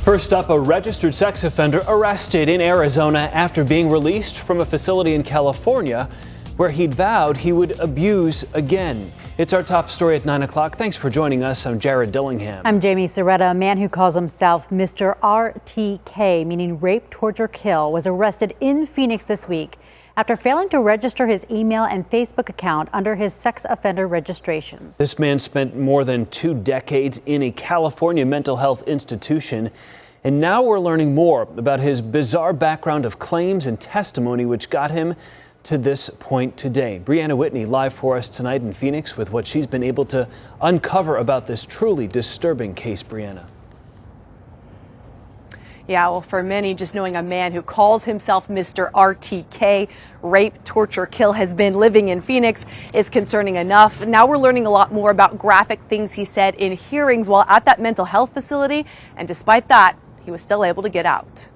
First up, a registered sex offender arrested in Arizona after being released from a facility in California where he'd vowed he would abuse again. It's our top story at 9 o'clock. Thanks for joining us. I'm Jared Dillingham. I'm Jamie Soretta. A man who calls himself Mr. RTK, meaning rape, torture, kill, was arrested in Phoenix this week after failing to register his email and Facebook account under his sex offender registrations. This man spent more than 2 decades in a California mental health institution. And now we're learning more about his bizarre background of claims and testimony, which got him to this point today. Brianna Whitney live for us tonight in Phoenix with what she's been able to uncover about this truly disturbing case. Brianna. Yeah, well, for many, just knowing a man who calls himself Mr. RTK, rape, torture, kill, has been living in Phoenix is concerning enough. Now we're learning a lot more about graphic things he said in hearings while at that mental health facility. And despite that, he was still able to get out.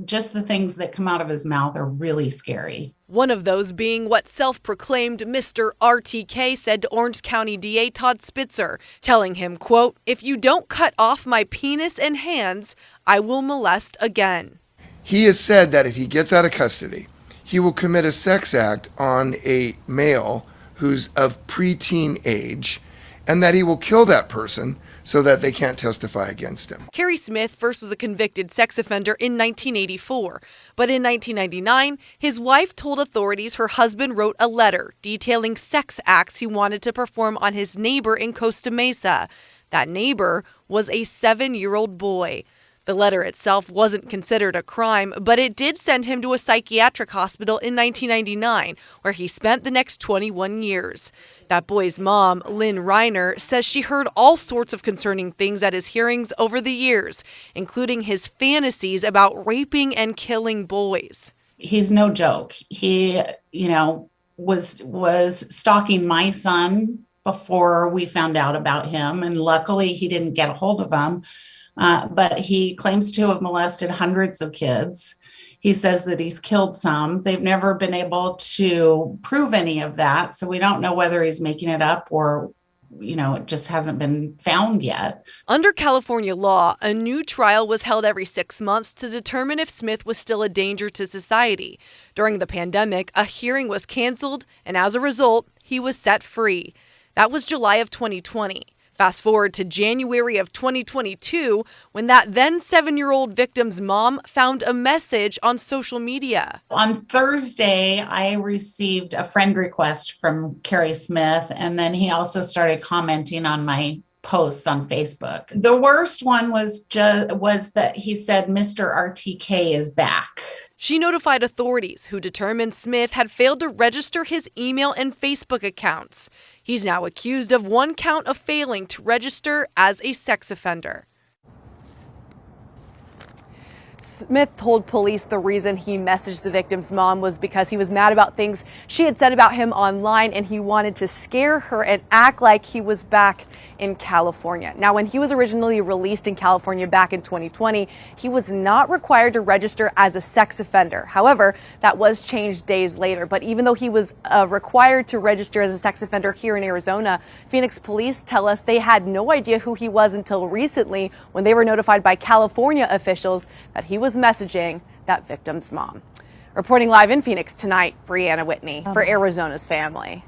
Just the things that come out of his mouth are really scary. One of those being what self-proclaimed Mr. RTK said to Orange County DA Todd Spitzer, telling him, quote, "If you don't cut off my penis and hands, I will molest again." He has said that if he gets out of custody, he will commit a sex act on a male who's of preteen age, and that he will kill that person so that they can't testify against him. Carrie Smith first was a convicted sex offender in 1984, but in 1999, his wife told authorities her husband wrote a letter detailing sex acts he wanted to perform on his neighbor in Costa Mesa. That neighbor was a 7-year-old boy. The letter itself wasn't considered a crime, but it did send him to a psychiatric hospital in 1999, where he spent the next 21 years. That boy's mom, Lynn Reiner, says she heard all sorts of concerning things at his hearings over the years, including his fantasies about raping and killing boys. He's no joke. He, was stalking my son before we found out about him, and luckily he didn't get a hold of him. But he claims to have molested hundreds of kids. He says that he's killed some. They've never been able to prove any of that. So we don't know whether he's making it up or, it just hasn't been found yet. Under California law, a new trial was held every 6 months to determine if Smith was still a danger to society. During the pandemic, a hearing was canceled, and as a result, he was set free. That was July of 2020. Fast forward to January of 2022, when that then 7-year-old victim's mom found a message on social media. On Thursday, I received a friend request from Carrie Smith, and then he also started commenting on my posts on Facebook. The worst one was that he said Mr. RTK is back. She notified authorities, who determined Smith had failed to register his email and Facebook accounts. He's now accused of 1 count of failing to register as a sex offender. Smith told police the reason he messaged the victim's mom was because he was mad about things she had said about him online, and he wanted to scare her and act like he was back in California. Now, when he was originally released in California back in 2020, he was not required to register as a sex offender. However, that was changed days later. But even though he was required to register as a sex offender here in Arizona, Phoenix police tell us they had no idea who he was until recently, when they were notified by California officials that he was messaging that victim's mom. Reporting live in Phoenix tonight, Brianna Whitney for Arizona's Family.